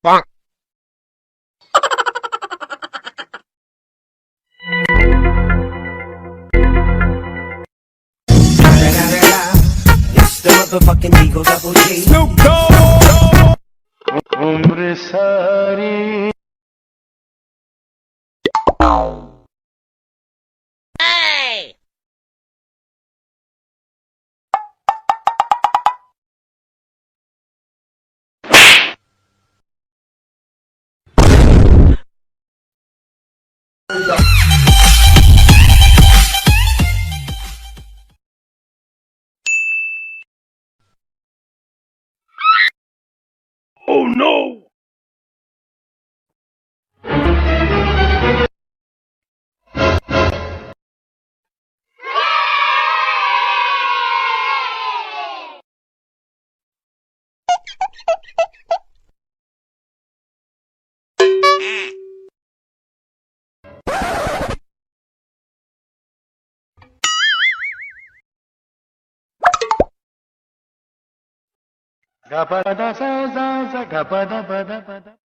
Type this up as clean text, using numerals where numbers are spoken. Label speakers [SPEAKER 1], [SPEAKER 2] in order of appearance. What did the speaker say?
[SPEAKER 1] Bonk.
[SPEAKER 2] It's the motherfucking Eagle Double G.
[SPEAKER 1] Snoop Dogg.
[SPEAKER 3] उम्र सारी Oh no! Gapada sa za za gapada pada pada.